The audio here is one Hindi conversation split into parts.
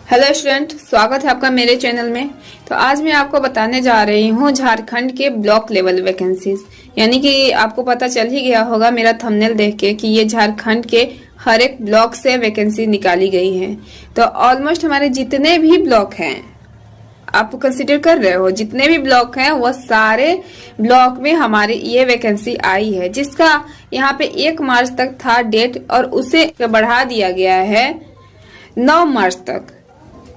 हेलो स्टूडेंट, स्वागत है आपका मेरे चैनल में। तो आज मैं आपको बताने जा रही हूँ झारखंड के ब्लॉक लेवल वैकेंसीज। यानी कि आपको पता चल ही गया होगा मेरा थंबनेल देख के कि ये झारखंड के हर एक ब्लॉक से वैकेंसी निकाली गई है। तो ऑलमोस्ट हमारे जितने भी ब्लॉक हैं, आप कंसिडर कर रहे हो जितने भी ब्लॉक हैं वो सारे ब्लॉक में हमारी ये वैकेंसी आई है, जिसका यहाँ पे 1 मार्च तक था डेट और उसे बढ़ा दिया गया है 9 मार्च तक।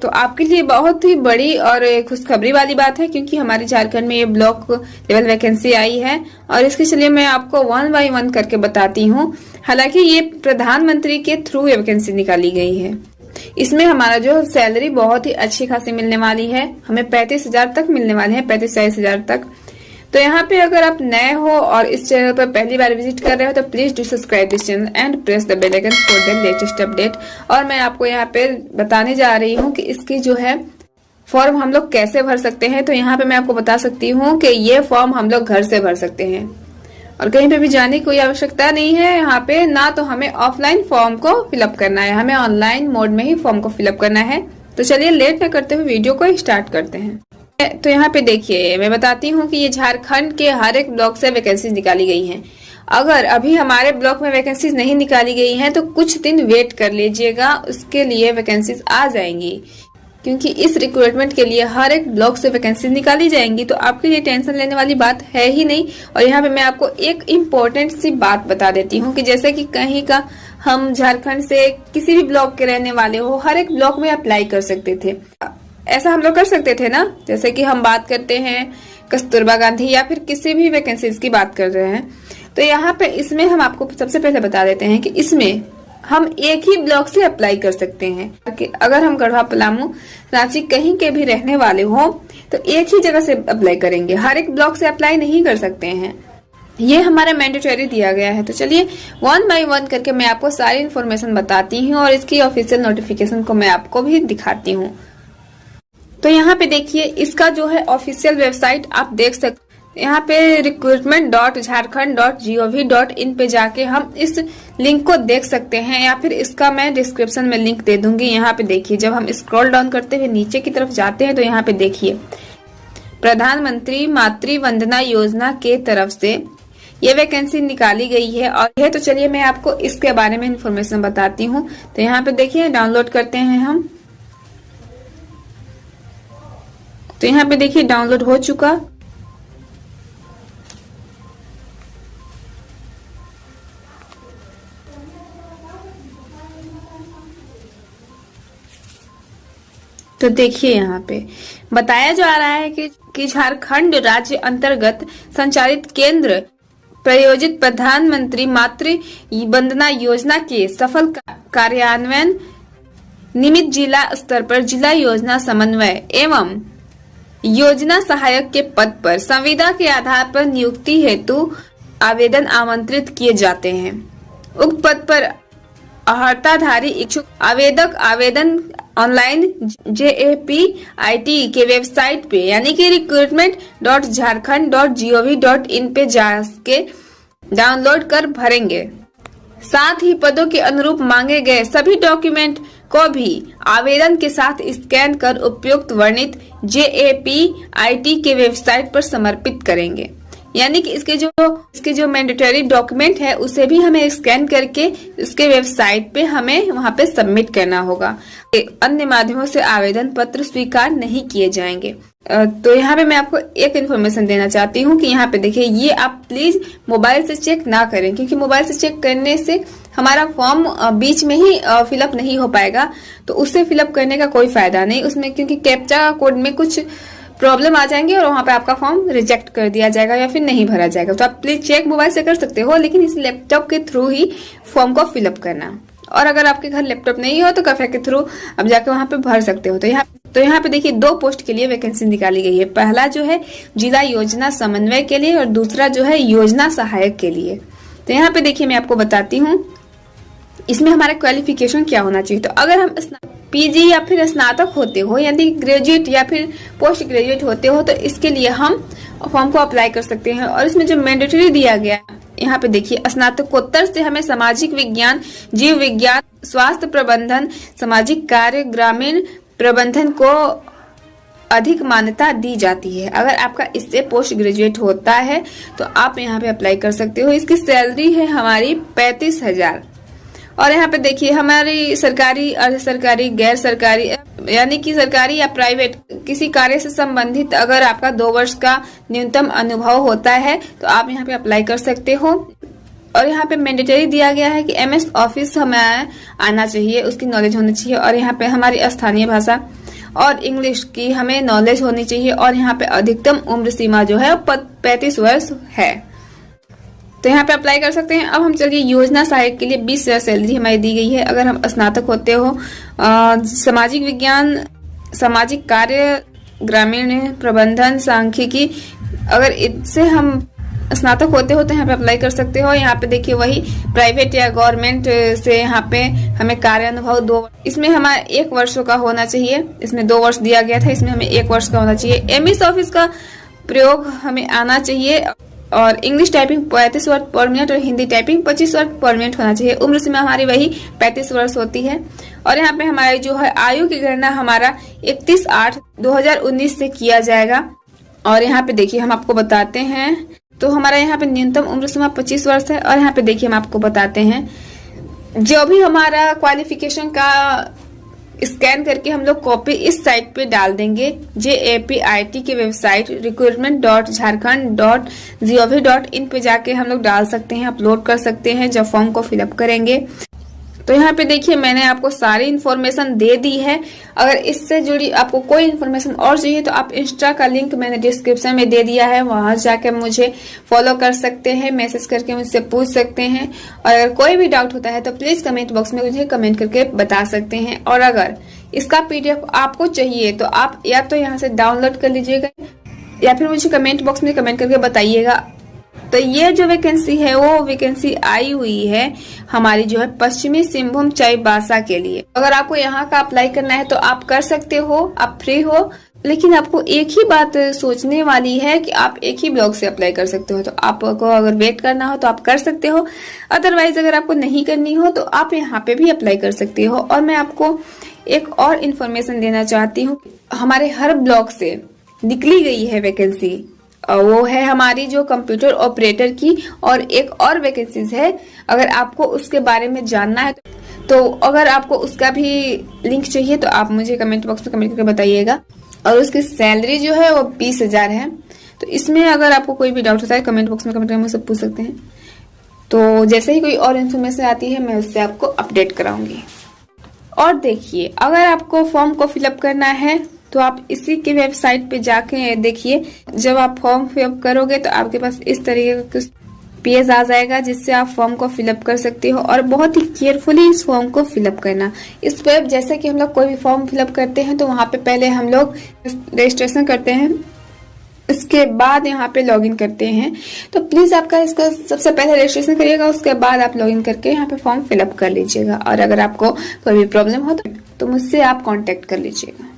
तो आपके लिए बहुत ही बड़ी और खुशखबरी वाली बात है, क्योंकि हमारे झारखंड में ये ब्लॉक लेवल वैकेंसी आई है। और इसके चलिए मैं आपको 1 बाय 1 करके बताती हूँ। हालांकि ये प्रधानमंत्री के थ्रू वैकेंसी निकाली गई है। इसमें हमारा जो सैलरी बहुत ही अच्छी खासी मिलने वाली है, हमें 35,000 तक मिलने वाले हैं, 35-40,000 तक। तो यहाँ पे अगर आप नए हो और इस चैनल पर पहली बार विजिट कर रहे हो तो please do subscribe this channel and press the bell icon for the latest update. और मैं आपको यहाँ पे बताने जा रही हूँ कि इसकी जो है फॉर्म हम लोग कैसे भर सकते हैं। तो यहाँ पे मैं आपको बता सकती हूँ कि ये फॉर्म हम लोग घर से भर सकते हैं और कहीं पे भी जाने की कोई आवश्यकता नहीं है। यहाँ पे ना तो हमें ऑफलाइन फॉर्म को फिलअप करना है, हमें ऑनलाइन मोड में ही फॉर्म को फिलअप करना है। तो चलिए लेट न करते हुए वीडियो को स्टार्ट करते हैं। तो यहाँ पे देखिए, मैं बताती हूँ कि ये झारखंड के हर एक ब्लॉक से वैकेंसीज निकाली गई हैं। अगर अभी हमारे ब्लॉक में वैकेंसीज नहीं निकाली गई हैं तो कुछ दिन वेट कर लीजिएगा, उसके लिए वैकेंसीज आ जाएंगी। क्योंकि इस रिक्रूटमेंट के लिए हर एक ब्लॉक से वैकेंसीज निकाली जाएंगी, तो आपके लिए टेंशन लेने वाली बात है ही नहीं। और यहाँ पे मैं आपको एक इम्पोर्टेंट सी बात बता देती हूँ कि जैसे कि कहीं का हम झारखंड से किसी भी ब्लॉक के रहने वाले हो, हर एक ब्लॉक में अप्लाई कर सकते थे। ऐसा हम लोग कर सकते थे ना, जैसे कि हम बात करते हैं कस्तूरबा गांधी या फिर किसी भी वैकेंसीज की बात कर रहे हैं। तो यहाँ पे इसमें हम आपको सबसे पहले बता देते हैं कि इसमें हम एक ही ब्लॉक से अप्लाई कर सकते हैं। अगर हम गढ़वा, पलामू, रांची कहीं के भी रहने वाले हो तो एक ही जगह से अप्लाई करेंगे, हर एक ब्लॉक से अप्लाई नहीं कर सकते हैं। ये हमारा मैंडेटरी दिया गया है। तो चलिए 1 बाय 1 करके मैं आपको सारी इन्फॉर्मेशन बताती हूँ और इसकी ऑफिशियल नोटिफिकेशन को मैं आपको भी दिखाती हूँ। तो यहाँ पे देखिए, इसका जो है ऑफिशियल वेबसाइट आप देख सकते। यहाँ पे recruitment.jharkhand.gov.in पे जाके हम इस लिंक को देख सकते हैं, या फिर इसका मैं डिस्क्रिप्शन में लिंक दे दूंगी। यहाँ पे देखिए, जब हम स्क्रॉल डाउन करते हुए नीचे की तरफ जाते हैं तो यहाँ पे देखिए, प्रधानमंत्री मातृ वंदना योजना के तरफ से ये वैकेंसी निकाली गई है। और ये तो चलिए मैं आपको इसके बारे में इंफॉर्मेशन बताती हूँ। तो यहाँ पे देखिए, डाउनलोड करते हैं हम। तो यहाँ पे देखिए डाउनलोड हो चुका। तो देखिए, यहाँ पे बताया जा रहा है कि झारखंड राज्य अंतर्गत संचालित केंद्र प्रायोजित प्रधानमंत्री मातृ वंदना योजना के सफल कार्यान्वयन निमित्त जिला स्तर पर जिला योजना समन्वय एवं योजना सहायक के पद पर संविदा के आधार पर नियुक्ति हेतु आवेदन आमंत्रित किए जाते हैं। उक्त पद पर अर्हताधारी इच्छुक आवेदक आवेदन ऑनलाइन JAPIT के वेबसाइट पे यानी कि recruitment.jharkhand.gov.in पे जाके डाउनलोड कर भरेंगे। साथ ही पदों के अनुरूप मांगे गए सभी डॉक्यूमेंट को भी आवेदन के साथ स्कैन कर उपयुक्त वर्णित JAPIT के वेबसाइट पर समर्पित करेंगे। यानी कि इसके जो मैंडेटरी डॉक्यूमेंट है उसे भी हमें स्कैन करके इसके वेबसाइट पे हमें वहां पे सबमिट करना होगा। अन्य माध्यमों से आवेदन पत्र स्वीकार नहीं किए जाएंगे। तो यहाँ पे मैं आपको एक इन्फॉर्मेशन देना चाहती हूँ कि यहाँ पे देखिए, ये आप प्लीज मोबाइल से चेक ना करें, क्योंकि मोबाइल से चेक करने से हमारा फॉर्म बीच में ही फिलअप नहीं हो पाएगा। तो उससे फिलअप करने का कोई फायदा नहीं उसमें, क्योंकि कैप्चा कोड में कुछ प्रॉब्लम आ जाएंगे और वहां पे आपका फॉर्म रिजेक्ट कर दिया जाएगा या फिर नहीं भरा जाएगा। तो आप प्लीज चेक मोबाइल से कर सकते हो, लेकिन इस लैपटॉप के थ्रू ही फॉर्म को फिलअप करना। और अगर आपके घर लैपटॉप नहीं हो तो कैफे के थ्रू आप जाके वहां पे भर सकते हो। तो यहाँ पे देखिए, 2 पोस्ट के लिए वैकेंसी निकाली गई है। पहला जो है जिला योजना समन्वय के लिए और दूसरा जो है योजना सहायक के लिए। तो यहाँ पे देखिए, मैं आपको बताती हूँ इसमें हमारा क्वालिफिकेशन क्या होना चाहिए। तो अगर हम PG या फिर स्नातक होते हो, यानी ग्रेजुएट या फिर पोस्ट ग्रेजुएट होते हो, तो इसके लिए हम फॉर्म को अप्लाई कर सकते हैं। और इसमें जो मैंडेटरी दिया गया यहाँ पे देखिए, स्नातकोत्तर से हमें सामाजिक विज्ञान, जीव विज्ञान, स्वास्थ्य प्रबंधन, सामाजिक कार्य, ग्रामीण प्रबंधन को अधिक मान्यता दी जाती है। अगर आपका इससे पोस्ट ग्रेजुएट होता है तो आप यहाँ पे अप्लाई कर सकते हो। इसकी सैलरी है हमारी 35,000। और यहाँ पे देखिए हमारी सरकारी, अर्ध सरकारी, गैर सरकारी यानी कि सरकारी या प्राइवेट किसी कार्य से संबंधित अगर आपका 2 वर्ष का न्यूनतम अनुभव होता है तो आप यहाँ पे अप्लाई कर सकते हो। और यहाँ पे मैंडेटरी दिया गया है कि MS ऑफिस हमें आना चाहिए, उसकी नॉलेज होनी चाहिए। और यहाँ पे हमारी स्थानीय भाषा और इंग्लिश की हमें नॉलेज होनी चाहिए। और यहाँ पे अधिकतम उम्र सीमा जो है 35 वर्ष है। तो यहाँ पे अप्लाई कर सकते हैं। अब हम चलिए योजना सहायक के लिए 20,000 सैलरी हमारी दी गई है। अगर हम स्नातक होते हो सामाजिक विज्ञान, सामाजिक कार्य, ग्रामीण प्रबंधन, सांख्यिकी, अगर इससे हम स्नातक होते हो तो यहाँ पे अप्लाई कर सकते हो। यहाँ पे देखिए वही प्राइवेट या गवर्नमेंट से यहाँ पे हमें कार्य अनुभव 2, इसमें हमारा 1 वर्ष का होना चाहिए। इसमें 2 वर्ष दिया गया था, इसमें हमें 1 वर्ष का होना चाहिए। MS ऑफिस का प्रयोग हमें आना चाहिए। और English typing 35 word per minute और Hindi typing 25 word per minute होना चाहिए। उम्र सीमा हमारी वही 35 वर्ष होती है। और यहाँ पे हमारी जो है आयु की गणना हमारा 31/8/2019 से किया जाएगा। और यहाँ पे देखिए हम आपको बताते हैं, तो हमारा यहाँ पे न्यूनतम उम्र सीमा 25 वर्ष है। और यहाँ पे देखिए हम आपको बताते हैं जो भी हमारा क्वालिफिकेशन का स्कैन करके हम लोग कॉपी इस साइट पे डाल देंगे। JAPIT की वेबसाइट recruitment.jharkhand.gov.in पे जाके हम लोग डाल सकते हैं, अपलोड कर सकते हैं जब फॉर्म को फिलअप करेंगे। तो यहाँ पे देखिए मैंने आपको सारी इन्फॉर्मेशन दे दी है। अगर इससे जुड़ी आपको कोई इन्फॉर्मेशन और चाहिए तो आप इंस्टा का लिंक मैंने डिस्क्रिप्शन में दे दिया है, वहां जाके मुझे फॉलो कर सकते हैं, मैसेज करके मुझसे पूछ सकते हैं। और अगर कोई भी डाउट होता है तो प्लीज कमेंट बॉक्स में मुझे कमेंट करके बता सकते हैं। और अगर इसका PDF आपको चाहिए तो आप या तो यहाँ से डाउनलोड कर लीजिएगा या फिर मुझे कमेंट बॉक्स में कमेंट करके बताइएगा। तो ये जो वैकेंसी है वो वैकेंसी आई हुई है हमारी जो है पश्चिमी सिंहभूम चाईबासा के लिए। अगर आपको यहाँ का अप्लाई करना है तो आप कर सकते हो, आप फ्री हो। लेकिन आपको एक ही बात सोचने वाली है कि आप एक ही ब्लॉक से अप्लाई कर सकते हो। तो आपको अगर वेट करना हो तो आप कर सकते हो, अदरवाइज अगर आपको नहीं करनी हो तो आप यहाँ पे भी अप्लाई कर सकते हो। और मैं आपको एक और इन्फॉर्मेशन देना चाहती हूँ, हमारे हर ब्लॉक से निकली गई है वैकेंसी, वो है हमारी जो कंप्यूटर ऑपरेटर की। और एक और वैकेंसीज है, अगर आपको उसके बारे में जानना है तो अगर आपको उसका भी लिंक चाहिए तो आप मुझे कमेंट बॉक्स में कमेंट करके बताइएगा। और उसकी सैलरी जो है वो 20,000 है। तो इसमें अगर आपको कोई भी डाउट होता है कमेंट बॉक्स में कमेंट करके मुझसे पूछ सकते हैं। तो जैसे ही कोई और इन्फॉर्मेशन आती है मैं उससे आपको अपडेट कराऊंगी। और देखिए अगर आपको फॉर्म को फिलअप करना है तो आप इसी की वेबसाइट पे जाके देखिए। जब आप फॉर्म फिलअप करोगे तो आपके पास इस तरीके का पेज आ जाएगा जिससे आप फॉर्म को फिलअप कर सकते हो। और बहुत ही केयरफुली इस फॉर्म को फिलअप करना। इस पे जैसे कि हम लोग कोई भी फॉर्म फिलअप करते हैं तो वहां पे पहले हम लोग रजिस्ट्रेशन करते हैं, इसके बाद यहाँ पे लॉगिन करते हैं। तो प्लीज आपका इसका सबसे पहले रजिस्ट्रेशन करिएगा, उसके बाद आप लॉगिन करके यहाँ पे फॉर्म फिलअप कर लीजिएगा। और अगर आपको कोई भी प्रॉब्लम हो तो मुझसे आप कांटेक्ट कर लीजिएगा।